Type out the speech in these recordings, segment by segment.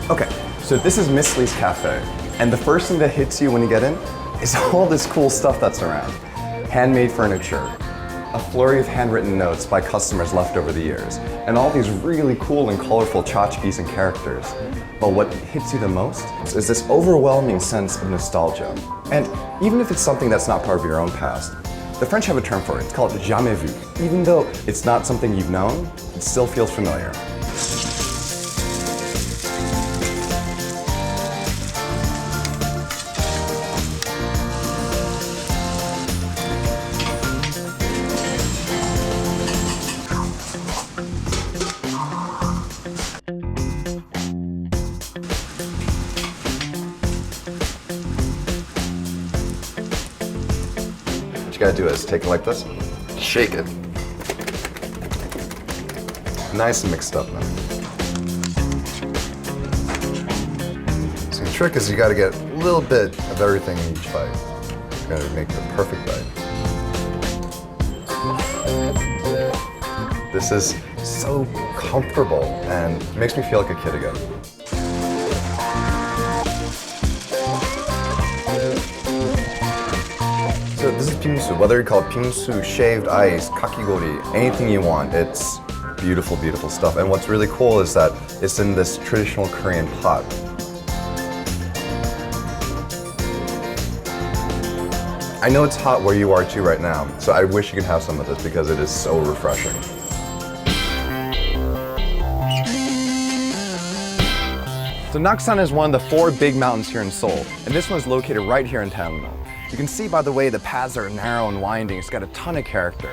Okay, so this is Miss Lee's Cafe, and the first thing that hits you when you get in is all this cool stuff that's around. Handmade furniture, a flurry of handwritten notes by customers left over the years, and all these really cool and colorful tchotchkes and characters. But what hits you the most is this overwhelming sense of nostalgia. And even if it's something that's not part of your own past, the French have a term for it. It's called jamais vu. Even though it's not something you've known, it still feels familiar. What you gotta do is take it like this, shake it. Nice and mixed up now. So the trick is you gotta get a little bit of everything in each bite. You gotta make the perfect bite. This is so comfortable and it makes me feel like a kid again. So this is Bingsu. Whether you call it Bingsu, shaved ice, kakigori, anything you want, it's beautiful, beautiful stuff. And what's really cool is that it's in this traditional Korean pot. I know it's hot where you are too right now, so I wish you could have some of this because it is so refreshing. So Naksan is one of the 4 big mountains here in Seoul, and this one is located right here in Taedongno. You can see by the way the paths are narrow and winding, it's got a ton of character.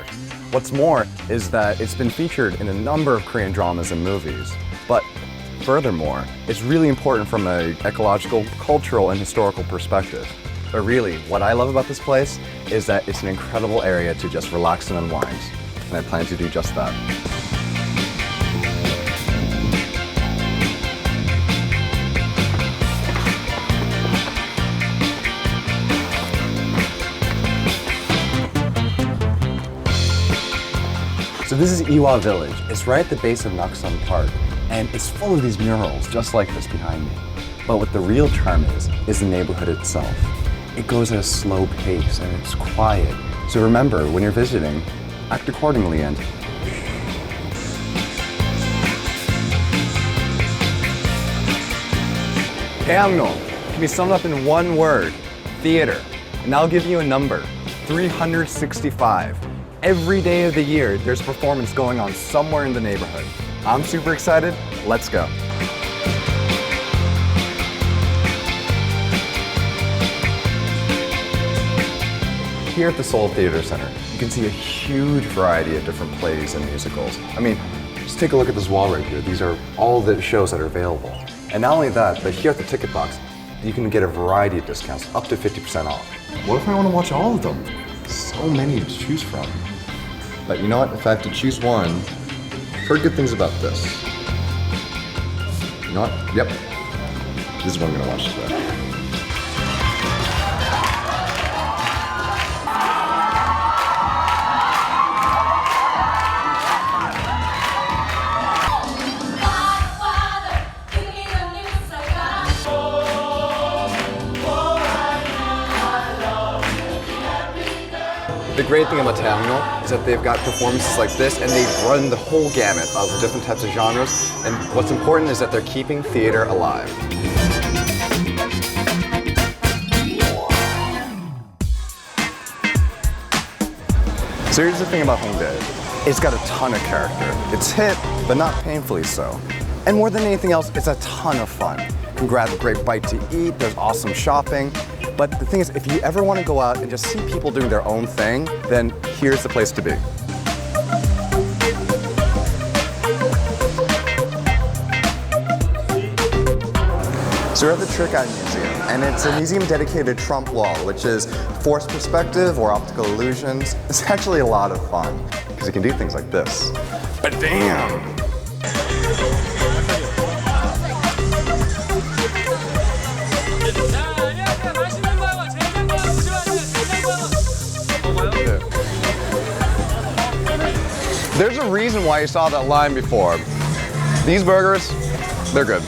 What's more is that it's been featured in a number of Korean dramas and movies. But furthermore, it's really important from an ecological, cultural, and historical perspective. But really, what I love about this place is that it's an incredible area to just relax and unwind. And I plan to do just that. So this is Iwa Village. It's right at the base of Naksan Park, and it's full of these murals just like this behind me. But what the real charm is the neighborhood itself. It goes at a slow pace and it's quiet. So remember, when you're visiting, act accordingly and Taedongno can be summed up in one word: theater. And I'll give you a number: 365. Every day of the year, there's a performance going on somewhere in the neighborhood. I'm super excited. Let's go. Here at the Seoul Theater Center, you can see a huge variety of different plays and musicals. I mean, just take a look at this wall right here. These are all the shows that are available. And not only that, but here at the ticket box, you can get a variety of discounts, up to 50% off. What if I want to watch all of them? So many to choose from. But you know what? If I have to choose one, I've heard good things about this. You know what? Yep. This is what I'm going to watch today. The great thing about Taedongno is that they've got performances like this and they run the whole gamut of different types of genres, and what's important is that they're keeping theater alive. So here's the thing about Hongdae. It's got a ton of character. It's hip, but not painfully so. And more than anything else, it's a ton of fun. You can grab a great bite to eat, there's awesome shopping. But the thing is, if you ever want to go out and just see people doing their own thing, then here's the place to be. So we're at the Trick Eye Museum, and it's a museum dedicated to Trompe l'oeil, which is forced perspective or optical illusions. It's actually a lot of fun, because you can do things like this. But damn! There's a reason why you saw that line before. These burgers, they're good.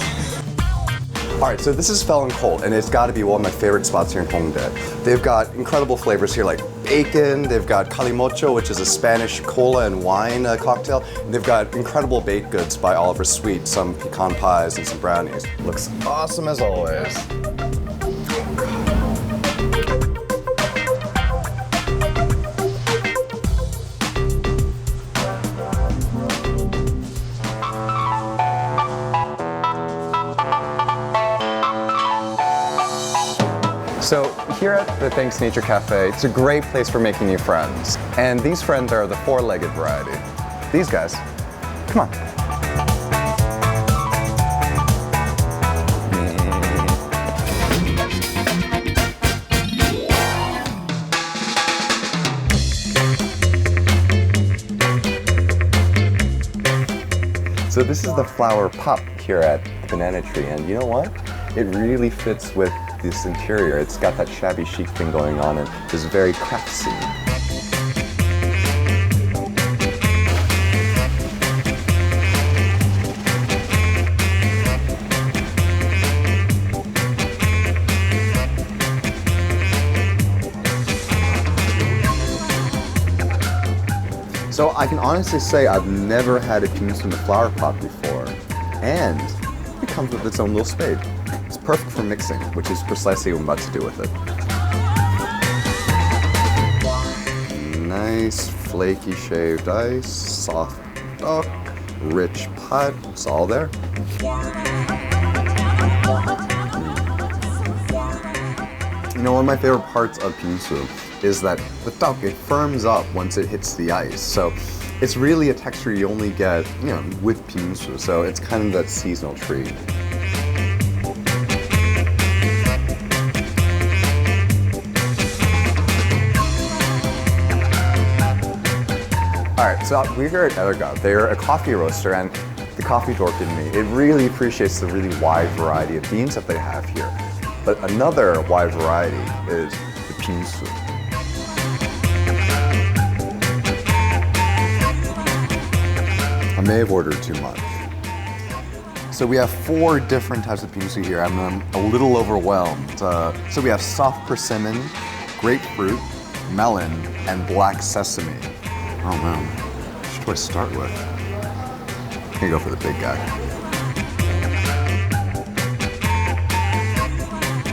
All right, so this is Felon Colt, and it's got to be one of my favorite spots here in Hongdae. They've got incredible flavors here, like bacon. They've got calimocho, which is a Spanish cola and wine cocktail. And they've got incredible baked goods by Oliver Sweet, some pecan pies and some brownies. Looks awesome as always. So here at the Thanks Nature Cafe, it's a great place for making new friends. And these friends are the four-legged variety. These guys. Come on. So this is the flower Pop Curette banana tree, and you know what? It really fits with this interior. It's got that shabby chic thing going on and is very craftsy. So I can honestly say I've never had a Bingsu in the flower pot before, and it comes with its own little spade. It's perfect for mixing, which is precisely what I'm about to do with it. Nice flaky shaved ice, soft duck, rich pot, it's all there. You know, one of my favorite parts of Bingsu is that the duck, it firms up once it hits the ice. So it's really a texture you only get, you know, with Bingsu. So it's kind of that seasonal treat. All right, so we're here at Arirang. They're a coffee roaster, and the coffee dork in me, it really appreciates the really wide variety of beans that they have here. But another wide variety is the Bingsu. I may have ordered too much. So we have 4 different types of Bingsu here. I'm a little overwhelmed. So we have soft persimmon, grapefruit, melon, and black sesame. Oh man, what should I start with? I'm gonna go for the big guy.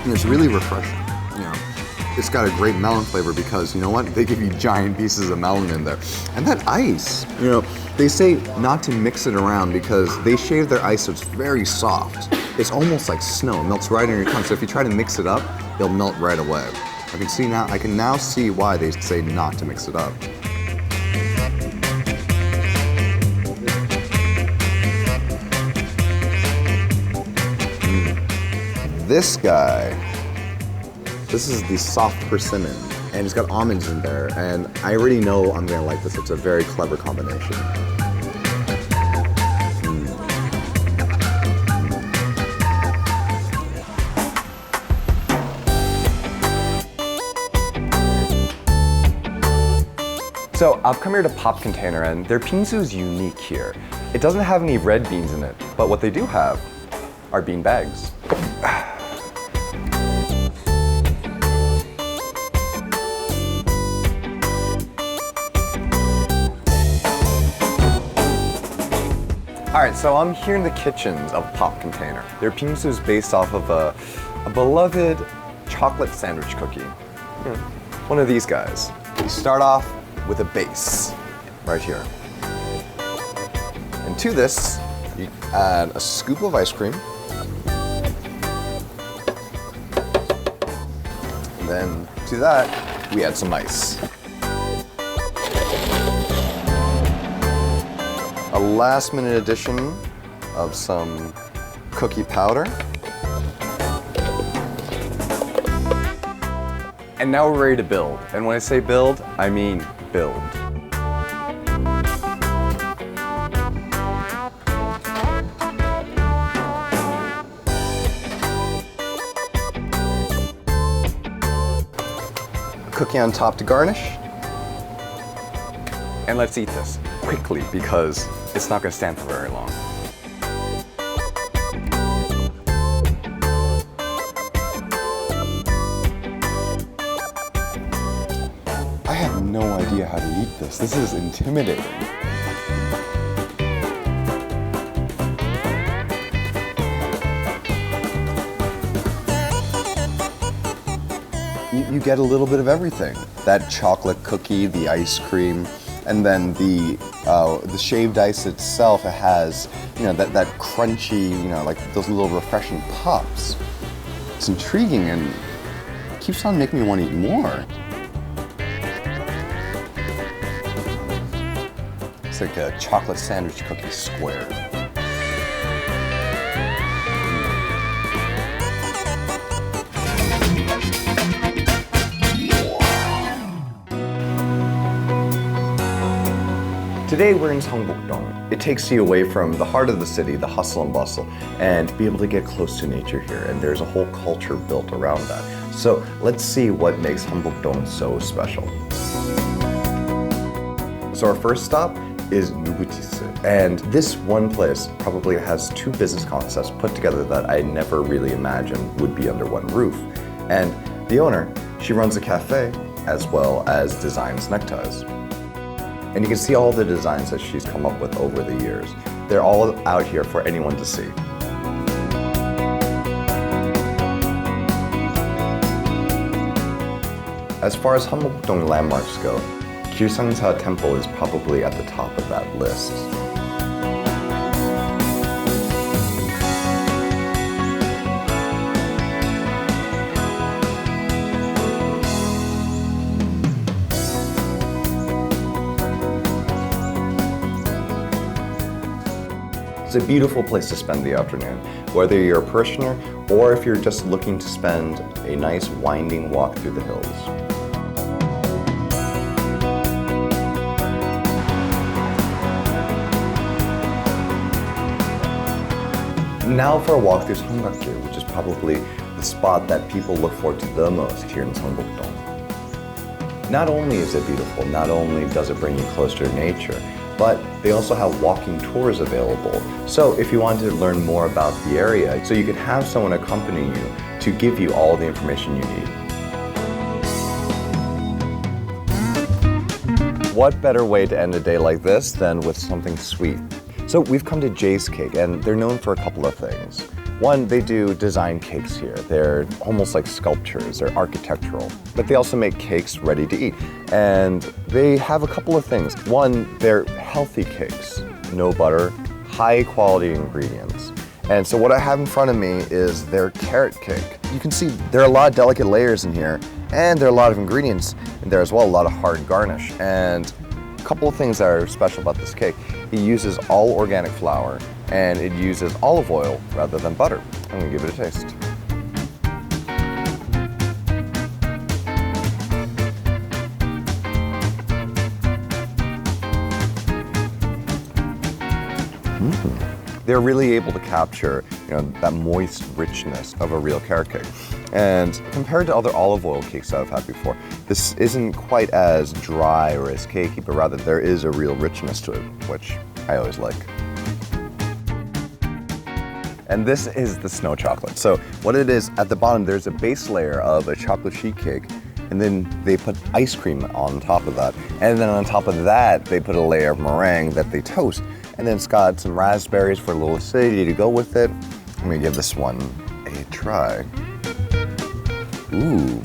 And it's really refreshing, you know. It's got a great melon flavor because, you know what? They give you giant pieces of melon in there. And that ice, you know, they say not to mix it around because they shave their ice so it's very soft. It's almost like snow, it melts right on your tongue. So if you try to mix it up, it'll melt right away. I can now see why they say not to mix it up. This guy, this is the soft persimmon, and it's got almonds in there, and I already know I'm gonna like this. It's a very clever combination. So I've come here to Pop Container, and their Bingsu is unique here. It doesn't have any red beans in it, but what they do have are bean bags. All right, so I'm here in the kitchens of Pop Container. Their Bingsu is based off of a beloved chocolate sandwich cookie. You know, one of these guys. You start off with a base right here. And to this, you add a scoop of ice cream. And then to that, we add some ice. A last minute addition of some cookie powder. And now we're ready to build. And when I say build, I mean build. Cookie on top to garnish. And let's eat this quickly because it's not going to stand for very long. how to eat this. This is intimidating. You get a little bit of everything. That chocolate cookie, the ice cream, and then the shaved ice itself, it has, you know, that crunchy, you know, like those little refreshing pops. It's intriguing and keeps on making me want to eat more. It's like a chocolate sandwich cookie square. Today we're in Seongbuk-dong. It takes you away from the heart of the city, the hustle and bustle, and be able to get close to nature here. And there's a whole culture built around that. So let's see what makes Seongbuk-dong so special. So our first stop is Nugutise. And this one place probably has two business concepts put together that I never really imagined would be under one roof. And the owner, she runs a cafe as well as designs neckties. And you can see all the designs that she's come up with over the years. They're all out here for anyone to see. As far as Seongbuk-dong landmarks go, Gilsangsa Temple is probably at the top of that list. It's a beautiful place to spend the afternoon, whether you're a parishioner or if you're just looking to spend a nice winding walk through the hills. Now for a walk through Seongbuk-dong, which is probably the spot that people look forward to the most here in Seongbuk-dong. Not only is it beautiful, not only does it bring you closer to nature, but they also have walking tours available. So if you want to learn more about the area, so you can have someone accompany you to give you all the information you need. What better way to end a day like this than with something sweet? So we've come to Jay's Cake, and they're known for a couple of things. One, they do design cakes here. They're almost like sculptures, they're architectural. But they also make cakes ready to eat. And they have a couple of things. One, they're healthy cakes, no butter, high quality ingredients. And so what I have in front of me is their carrot cake. You can see there are a lot of delicate layers in here, and there are a lot of ingredients in there as well, a lot of hard garnish. And a couple of things that are special about this cake. It uses all organic flour, and it uses olive oil rather than butter. I'm gonna give it a taste. They're really able to capture, you know, that moist richness of a real carrot cake. And compared to other olive oil cakes that I've had before, this isn't quite as dry or as cakey, but rather there is a real richness to it, which I always like. And this is the snow chocolate. So what it is, at the bottom, there's a base layer of a chocolate sheet cake, and then they put ice cream on top of that. And then on top of that, they put a layer of meringue that they toast. And then it's got some raspberries for a little acidity to go with it. I'm gonna give this one a try. Ooh,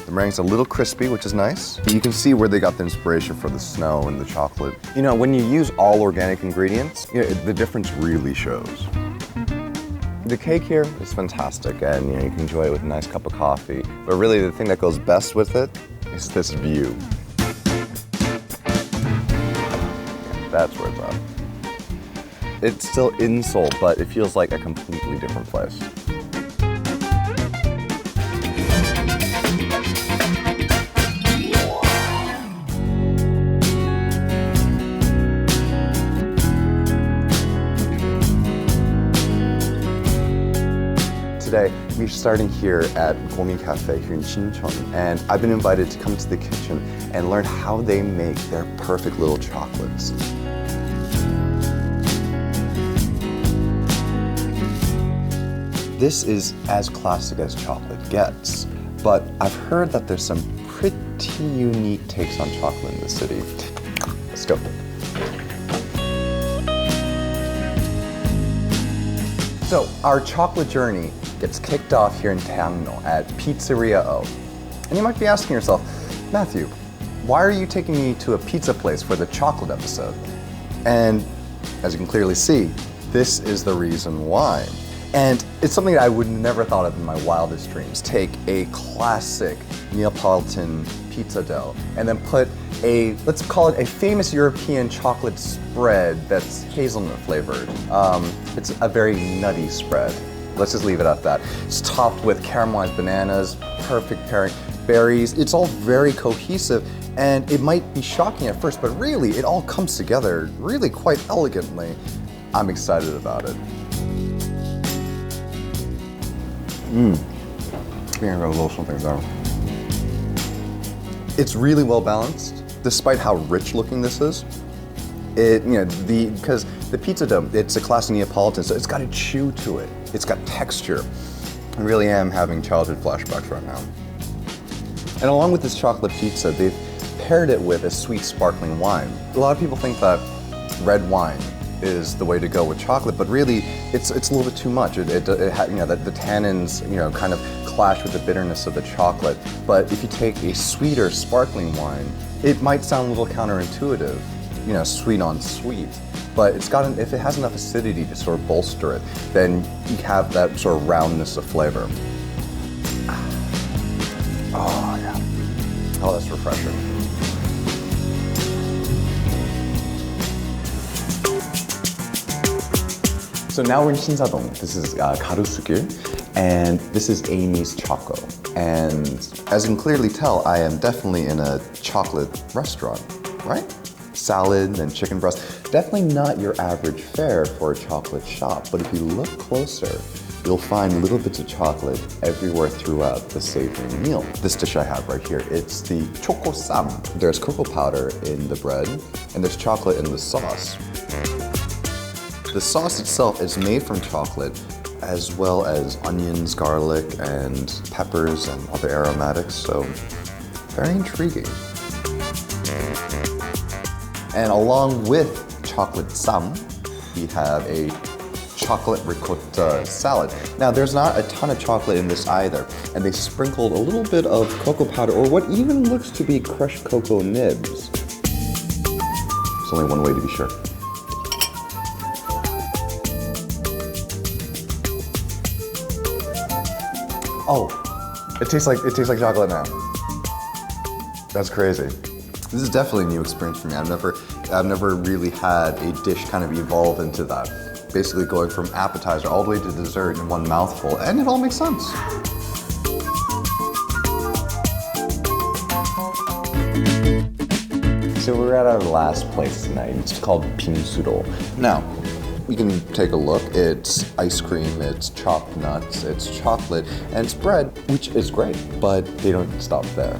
the meringue's a little crispy, which is nice. You can see where they got the inspiration for the snow and the chocolate. You know, when you use all organic ingredients, you know, the difference really shows. The cake here is fantastic, and you know, you can enjoy it with a nice cup of coffee. But really, the thing that goes best with it is this view. Yeah, that's where it's at. It's still in Seoul, but it feels like a completely different place. Today, we're starting here at Gomi Cafe here in Sincheon, and I've been invited to come to the kitchen and learn how they make their perfect little chocolates. This is as classic as chocolate gets, but I've heard that there's some pretty pretty unique takes on chocolate in the city. Let's go. So our chocolate journey gets kicked off here in Daeangno at Pizzeria O. And you might be asking yourself, Matthew, why are you taking me to a pizza place for the chocolate episode? And as you can clearly see, this is the reason why. And it's something that I would never thought of in my wildest dreams. Take a classic Neapolitan pizza dough and then put a, let's call it a famous European chocolate spread that's hazelnut flavored. It's a very nutty spread. Let's just leave it at that. It's topped with caramelized bananas, perfect pairing, berries. It's all very cohesive, and it might be shocking at first, but really it all comes together really quite elegantly. I'm excited about it. I'm gonna go a little something there. It's really well balanced, despite how rich looking this is. Because the pizza dough, it's a classic Neapolitan, so it's got a chew to it. It's got texture. I really am having childhood flashbacks right now. And along with this chocolate pizza, they've paired it with a sweet sparkling wine. A lot of people think that red wine is the way to go with chocolate, but really it's a little bit too much. The tannins, kind of clash with the bitterness of the chocolate. But if you take a sweeter sparkling wine, it might sound a little counterintuitive, sweet on sweet. But if it has enough acidity to sort of bolster it, then you have that sort of roundness of flavor. Oh yeah. Oh, that's refreshing. So now we're in Shinsadong. This is Garusugil, and this is Amy's Choco. And as you can clearly tell, I am definitely in a chocolate restaurant, right? Salad and chicken breast. Definitely not your average fare for a chocolate shop, but if you look closer, you'll find little bits of chocolate everywhere throughout the savory meal. This dish I have right here, it's the choco sam. There's cocoa powder in the bread, and there's chocolate in the sauce. The sauce itself is made from chocolate, as well as onions, garlic, and peppers and other aromatics, so very intriguing. And along with chocolate sam, we have a chocolate ricotta salad. Now, there's not a ton of chocolate in this either, and they sprinkled a little bit of cocoa powder, or what even looks to be crushed cocoa nibs. There's only one way to be sure. Oh, it tastes like chocolate now. That's crazy. This is definitely a new experience for me. I've never really had a dish kind of evolve into that. Basically going from appetizer all the way to dessert in one mouthful, and it all makes sense. So we're at our last place tonight. It's called Bingsu. Now, you can take a look. It's ice cream, it's chopped nuts, it's chocolate, and it's bread, which is great, but they don't stop there.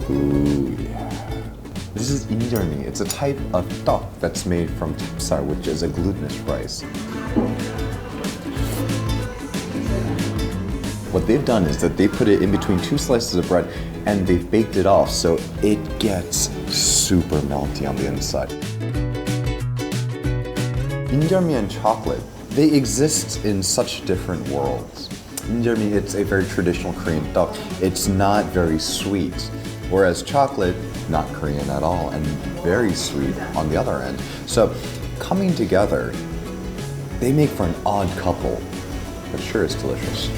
Ooh, yeah. This is injeolmi. It's a type of tteok that's made from tapsar, which is a glutinous rice. What they've done is that they put it in between two slices of bread and they've baked it off so it gets super melty on the inside. Injeolmi and chocolate, they exist in such different worlds. Injeolmi, it's a very traditional Korean tteok. It's not very sweet, whereas chocolate, not Korean at all, and very sweet on the other end. So coming together, they make for an odd couple, but sure it's delicious.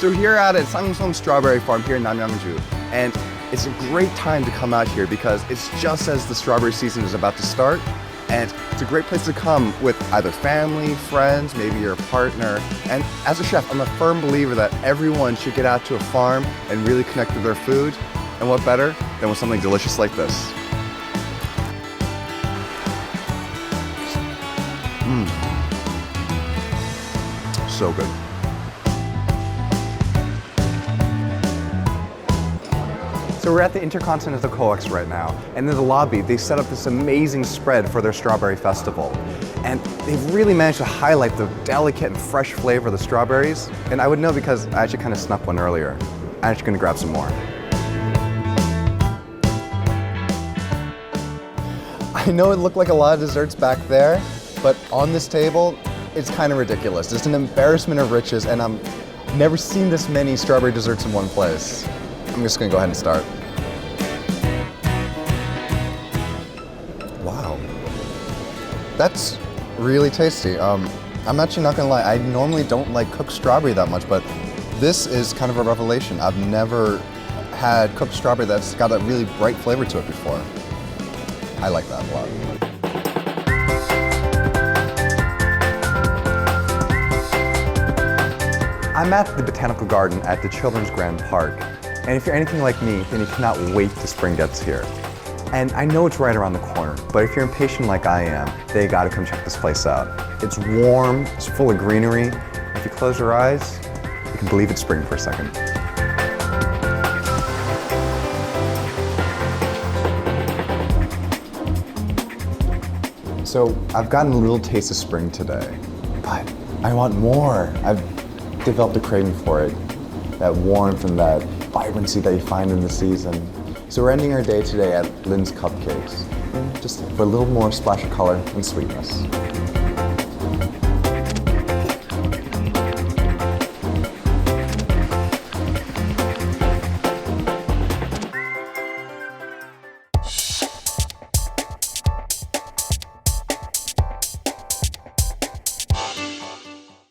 So we're here at Seongbuk-dong Strawberry Farm here in Namyangju, and it's a great time to come out here because it's just as the strawberry season is about to start, and it's a great place to come with either family, friends, maybe your partner. And as a chef, I'm a firm believer that everyone should get out to a farm and really connect with their food, and what better than with something delicious like this. So good. So we're at the Intercontinental Coex right now, and in the lobby, they set up this amazing spread for their strawberry festival. And they've really managed to highlight the delicate and fresh flavor of the strawberries. And I would know because I actually kind of snuck one earlier. I'm actually gonna grab some more. I know it looked like a lot of desserts back there, but on this table, it's kind of ridiculous. It's an embarrassment of riches, and I've never seen this many strawberry desserts in one place. I'm just gonna go ahead and start. Wow. That's really tasty. I'm actually not gonna lie, I normally don't like cooked strawberry that much, but this is kind of a revelation. I've never had cooked strawberry that's got a really bright flavor to it before. I like that a lot. I'm at the Botanical Garden at the Children's Grand Park, and if you're anything like me, then you cannot wait till spring gets here. And I know it's right around the corner, but if you're impatient like I am, then you gotta come check this place out. It's warm, it's full of greenery. If you close your eyes, you can believe it's spring for a second. So I've gotten a little taste of spring today, but I want more. I've developed a craving for it, that warmth and that vibrancy that you find in the season. So we're ending our day today at Lynns Cupcakes, just for a little more splash of color and sweetness.